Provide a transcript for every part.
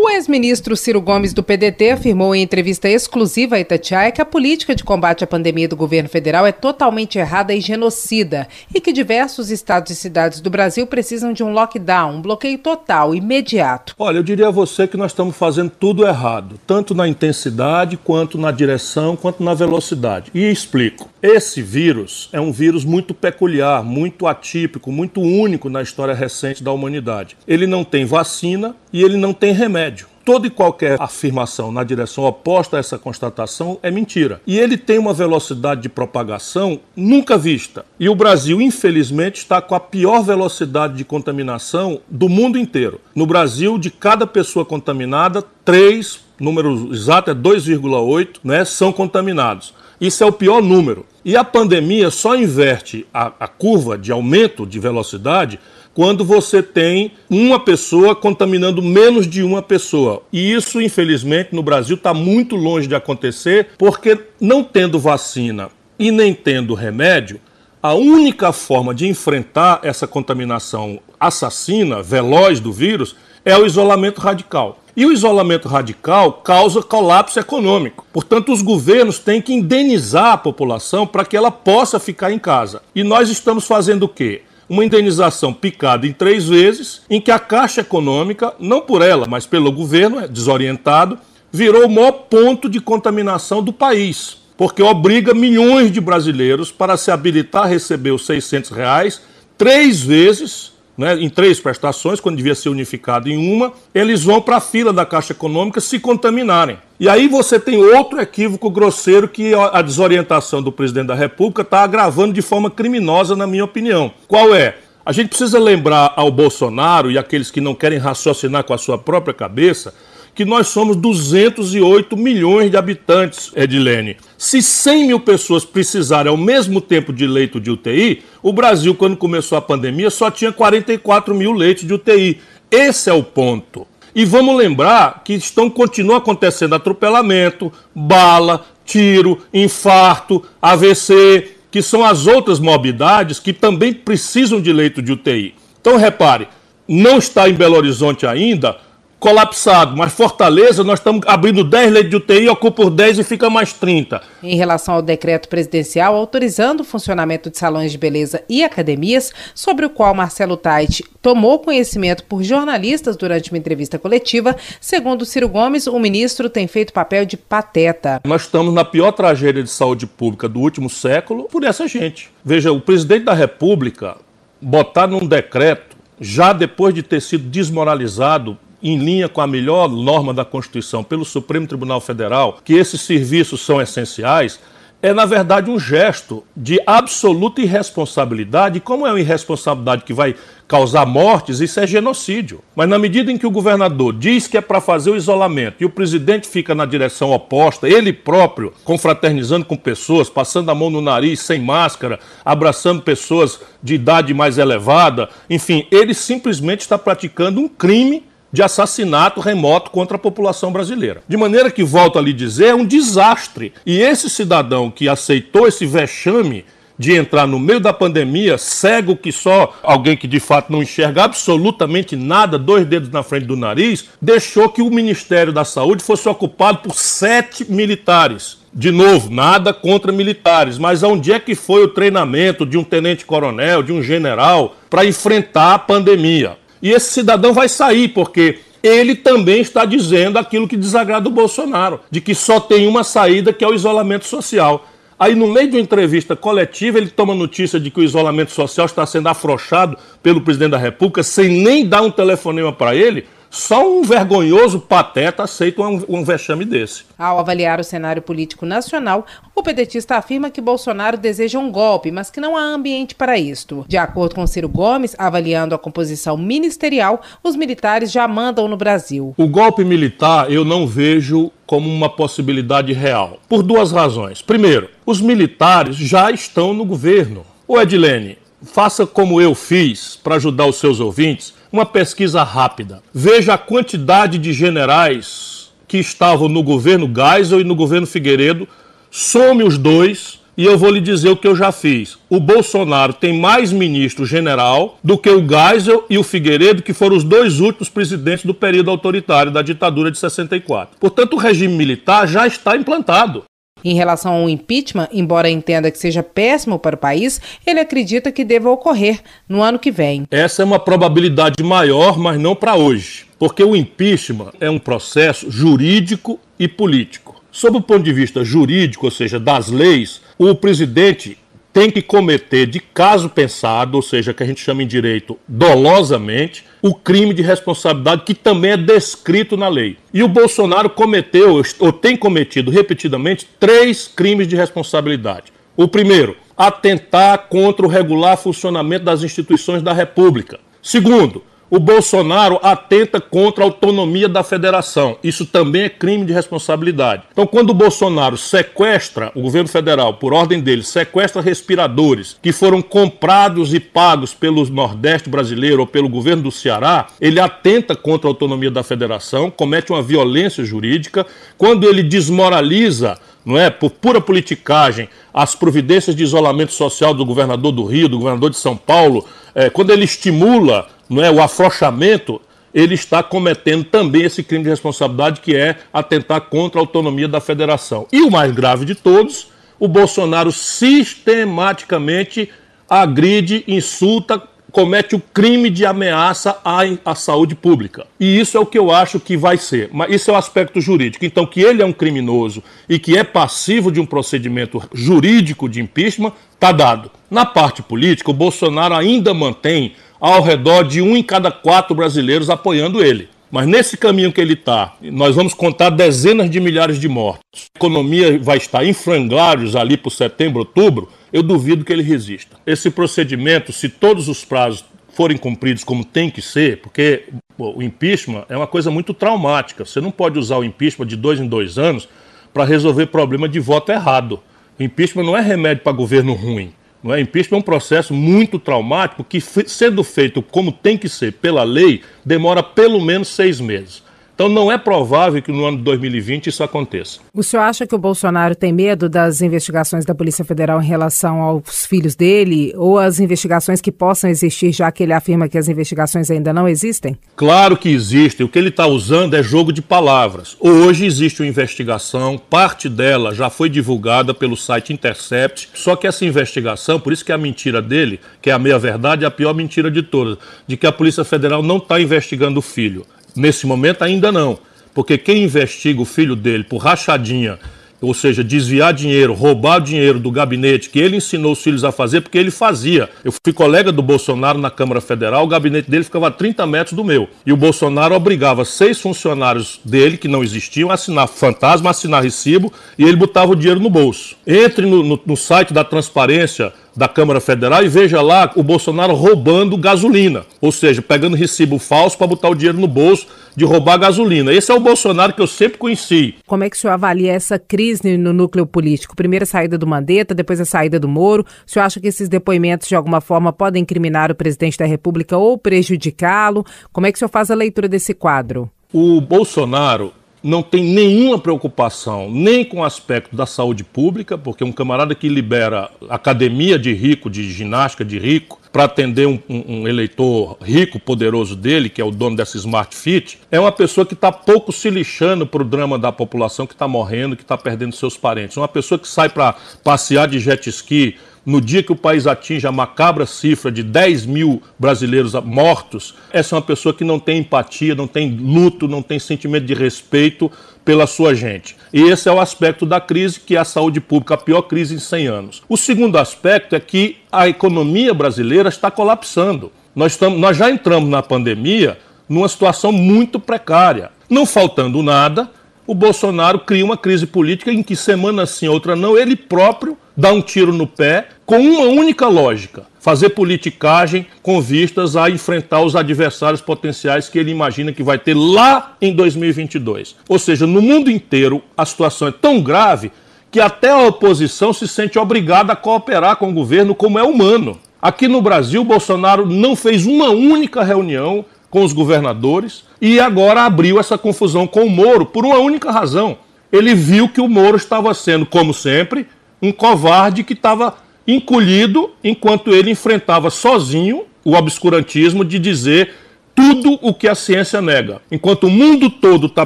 O ex-ministro Ciro Gomes do PDT afirmou em entrevista exclusiva a Itatiaia que a política de combate à pandemia do governo federal é totalmente errada e genocida e que diversos estados e cidades do Brasil precisam de um lockdown, um bloqueio total, imediato. Olha, eu diria a você que nós estamos fazendo tudo errado, tanto na intensidade, quanto na direção, quanto na velocidade. E explico. Esse vírus é um vírus muito peculiar, muito atípico, muito único na história recente da humanidade. Ele não tem vacina e ele não tem remédio. Toda e qualquer afirmação na direção oposta a essa constatação é mentira. E ele tem uma velocidade de propagação nunca vista. E o Brasil, infelizmente, está com a pior velocidade de contaminação do mundo inteiro. No Brasil, de cada pessoa contaminada, 3, número exato é 2,8, né, são contaminados. Isso é o pior número. E a pandemia só inverte a curva de aumento de velocidade quando você tem uma pessoa contaminando menos de uma pessoa. E isso, infelizmente, no Brasil está muito longe de acontecer, porque não tendo vacina e nem tendo remédio, a única forma de enfrentar essa contaminação assassina, veloz do vírus, é o isolamento radical. E o isolamento radical causa colapso econômico. Portanto, os governos têm que indenizar a população para que ela possa ficar em casa. E nós estamos fazendo o quê? Uma indenização picada em 3 vezes, em que a Caixa Econômica, não por ela, mas pelo governo, desorientado, virou o maior ponto de contaminação do país, porque obriga milhões de brasileiros para se habilitar a receber os R$600 3 vezes, né, em 3 prestações, quando devia ser unificado em uma, eles vão para a fila da Caixa Econômica se contaminarem. E aí você tem outro equívoco grosseiro que a desorientação do presidente da República está agravando de forma criminosa, na minha opinião. Qual é? A gente precisa lembrar ao Bolsonaro e àqueles que não querem raciocinar com a sua própria cabeça que nós somos 208 milhões de habitantes, Edilene. Se 100 mil pessoas precisarem ao mesmo tempo de leito de UTI, o Brasil, quando começou a pandemia, só tinha 44 mil leitos de UTI. Esse é o ponto. E vamos lembrar que continua acontecendo atropelamento, bala, tiro, infarto, AVC, que são as outras morbidades que também precisam de leito de UTI. Então, repare, não está em Belo Horizonte ainda colapsado, mas Fortaleza nós estamos abrindo 10 leitos de UTI, ocupa por 10 e fica mais 30. Em relação ao decreto presidencial autorizando o funcionamento de salões de beleza e academias, sobre o qual Marcelo Tait tomou conhecimento por jornalistas durante uma entrevista coletiva, segundo Ciro Gomes, o ministro tem feito papel de pateta. Nós estamos na pior tragédia de saúde pública do último século por essa gente. Veja, o presidente da República botar num decreto, já depois de ter sido desmoralizado em linha com a melhor norma da Constituição pelo Supremo Tribunal Federal, que esses serviços são essenciais, é, na verdade, um gesto de absoluta irresponsabilidade. E como é uma irresponsabilidade que vai causar mortes, isso é genocídio. Mas na medida em que o governador diz que é para fazer o isolamento e o presidente fica na direção oposta, ele próprio confraternizando com pessoas, passando a mão no nariz, sem máscara, abraçando pessoas de idade mais elevada, enfim, ele simplesmente está praticando um crime de assassinato remoto contra a população brasileira. De maneira que, volto a lhe dizer, é um desastre. E esse cidadão que aceitou esse vexame de entrar no meio da pandemia, cego que só alguém que de fato não enxerga absolutamente nada, 2 dedos na frente do nariz, deixou que o Ministério da Saúde fosse ocupado por 7 militares. De novo, nada contra militares, mas onde é que foi o treinamento de um tenente-coronel, de um general, para enfrentar a pandemia? E esse cidadão vai sair, porque ele também está dizendo aquilo que desagrada o Bolsonaro, de que só tem uma saída, que é o isolamento social. Aí, no meio de uma entrevista coletiva, ele toma notícia de que o isolamento social está sendo afrouxado pelo presidente da República, sem nem dar um telefonema para ele. Só um vergonhoso pateta aceita um vexame desse. Ao avaliar o cenário político nacional, o pedetista afirma que Bolsonaro deseja um golpe, mas que não há ambiente para isto. De acordo com Ciro Gomes, avaliando a composição ministerial, os militares já mandam no Brasil. O golpe militar eu não vejo como uma possibilidade real, por 2 razões. Primeiro, os militares já estão no governo. Ô Edilene, faça como eu fiz para ajudar os seus ouvintes, uma pesquisa rápida. Veja a quantidade de generais que estavam no governo Geisel e no governo Figueiredo, some os 2 E eu vou lhe dizer o que eu já fiz. O Bolsonaro tem mais ministro-general do que o Geisel e o Figueiredo, que foram os dois últimos presidentes do período autoritário da ditadura de 64. Portanto, o regime militar já está implantado. Em relação ao impeachment, embora entenda que seja péssimo para o país, ele acredita que deva ocorrer no ano que vem. Essa é uma probabilidade maior, mas não para hoje. Porque o impeachment é um processo jurídico e político. Sob o ponto de vista jurídico, ou seja, das leis, o presidente tem que cometer de caso pensado, ou seja, que a gente chama em direito dolosamente, o crime de responsabilidade que também é descrito na lei. E o Bolsonaro cometeu, ou tem cometido repetidamente, 3 crimes de responsabilidade. O primeiro, atentar contra o regular funcionamento das instituições da República. Segundo, o Bolsonaro atenta contra a autonomia da federação. Isso também é crime de responsabilidade. Então, quando o Bolsonaro sequestra, o governo federal, por ordem dele, sequestra respiradores que foram comprados e pagos pelo Nordeste brasileiro ou pelo governo do Ceará, ele atenta contra a autonomia da federação, comete uma violência jurídica. Quando ele desmoraliza, não é, por pura politicagem, as providências de isolamento social do governador do Rio, do governador de São Paulo, quando ele estimula, não é, o afrouxamento, ele está cometendo também esse crime de responsabilidade, que é atentar contra a autonomia da federação. E o mais grave de todos, o Bolsonaro sistematicamente agride, insulta, comete o crime de ameaça à saúde pública. E isso é o que eu acho que vai ser. Mas isso é o aspecto jurídico. Então, que ele é um criminoso e que é passivo de um procedimento jurídico de impeachment, está dado. Na parte política, o Bolsonaro ainda mantém ao redor de 1 em cada 4 brasileiros apoiando ele. Mas nesse caminho que ele está, nós vamos contar dezenas de milhares de mortos. A economia vai estar em frangalhos ali por setembro, outubro. Eu duvido que ele resista. Esse procedimento, se todos os prazos forem cumpridos como tem que ser, porque o impeachment é uma coisa muito traumática. Você não pode usar o impeachment de 2 em 2 anos para resolver problema de voto errado. O impeachment não é remédio para governo ruim. Não é? Impeachment é um processo muito traumático que, sendo feito como tem que ser pela lei, demora pelo menos 6 meses. Então não é provável que no ano de 2020 isso aconteça. O senhor acha que o Bolsonaro tem medo das investigações da Polícia Federal em relação aos filhos dele, ou as investigações que possam existir, já que ele afirma que as investigações ainda não existem? Claro que existem. O que ele está usando é jogo de palavras. Hoje existe uma investigação, parte dela já foi divulgada pelo site Intercept, só que essa investigação, por isso que a mentira dele, que é a meia-verdade, é a pior mentira de todas, de que a Polícia Federal não está investigando o filho. Nesse momento ainda não, porque quem investiga o filho dele por rachadinha, ou seja, desviar dinheiro, roubar dinheiro do gabinete que ele ensinou os filhos a fazer, porque ele fazia. Eu fui colega do Bolsonaro na Câmara Federal, o gabinete dele ficava a 30 metros do meu. E o Bolsonaro obrigava 6 funcionários dele, que não existiam, a assinar fantasma, a assinar recibo, e ele botava o dinheiro no bolso. Entre no site da transparência da Câmara Federal e veja lá o Bolsonaro roubando gasolina, ou seja, pegando recibo falso para botar o dinheiro no bolso, de roubar gasolina. Esse é o Bolsonaro que eu sempre conheci. Como é que o senhor avalia essa crise no núcleo político? Primeiro a saída do Mandetta, depois a saída do Moro. O senhor acha que esses depoimentos de alguma forma podem incriminar o presidente da República ou prejudicá-lo? Como é que o senhor faz a leitura desse quadro? O Bolsonaro não tem nenhuma preocupação nem com o aspecto da saúde pública, porque um camarada que libera academia de rico, de ginástica de rico, para atender um eleitor rico, poderoso dele, que é o dono dessa Smart Fit, é uma pessoa que está pouco se lixando para o drama da população que está morrendo, que está perdendo seus parentes. Uma pessoa que sai para passear de jet ski no dia que o país atinge a macabra cifra de 10 mil brasileiros mortos. Essa é uma pessoa que não tem empatia, não tem luto, não tem sentimento de respeito pela sua gente. E esse é o aspecto da crise, que é a saúde pública, a pior crise em 100 anos. O segundo aspecto é que a economia brasileira está colapsando. Nós já entramos na pandemia numa situação muito precária. Não faltando nada, o Bolsonaro cria uma crise política em que semana sim, outra não, ele próprio dá um tiro no pé com uma única lógica: fazer politicagem com vistas a enfrentar os adversários potenciais que ele imagina que vai ter lá em 2022. Ou seja, no mundo inteiro a situação é tão grave que até a oposição se sente obrigada a cooperar com o governo, como é humano. Aqui no Brasil, Bolsonaro não fez uma única reunião com os governadores e agora abriu essa confusão com o Moro por uma única razão. Ele viu que o Moro estava sendo, como sempre, um covarde que estava encolhido enquanto ele enfrentava sozinho o obscurantismo de dizer tudo o que a ciência nega. Enquanto o mundo todo está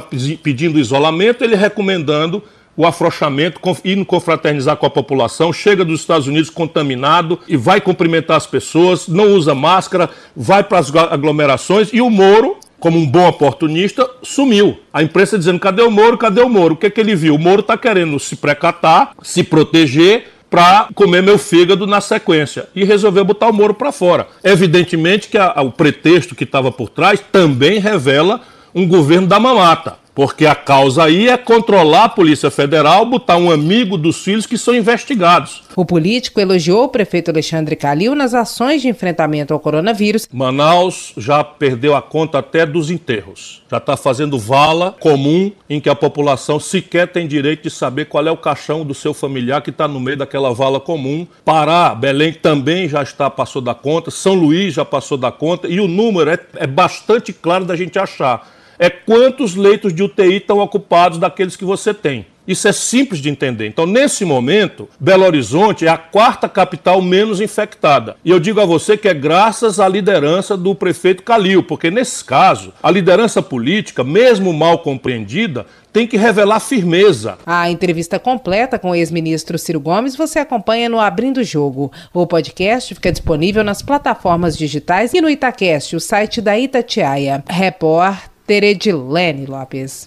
pedindo isolamento, ele recomendando o afrouxamento, indo confraternizar com a população, chega dos Estados Unidos contaminado e vai cumprimentar as pessoas, não usa máscara, vai para as aglomerações, e o Moro, como um bom oportunista, sumiu. A imprensa dizendo, cadê o Moro, cadê o Moro? O que é que ele viu? O Moro está querendo se precatar, se proteger, para comer meu fígado na sequência, e resolveu botar o Moro para fora. Evidentemente que o pretexto que estava por trás também revela um governo da mamata, porque a causa aí é controlar a Polícia Federal, botar um amigo dos filhos que são investigados. O político elogiou o prefeito Alexandre Calil nas ações de enfrentamento ao coronavírus. Manaus já perdeu a conta até dos enterros. Já está fazendo vala comum em que a população sequer tem direito de saber qual é o caixão do seu familiar que está no meio daquela vala comum. Pará, Belém também já passou da conta, São Luís já passou da conta, e o número é bastante claro da gente achar. É quantos leitos de UTI estão ocupados daqueles que você tem. Isso é simples de entender. Então, nesse momento, Belo Horizonte é a 4ª capital menos infectada. E eu digo a você que é graças à liderança do prefeito Calil, porque nesse caso, a liderança política, mesmo mal compreendida, tem que revelar firmeza. A entrevista completa com o ex-ministro Ciro Gomes você acompanha no Abrindo o Jogo. O podcast fica disponível nas plataformas digitais e no Itacast, o site da Itatiaia. Repórter Edilene Lopes.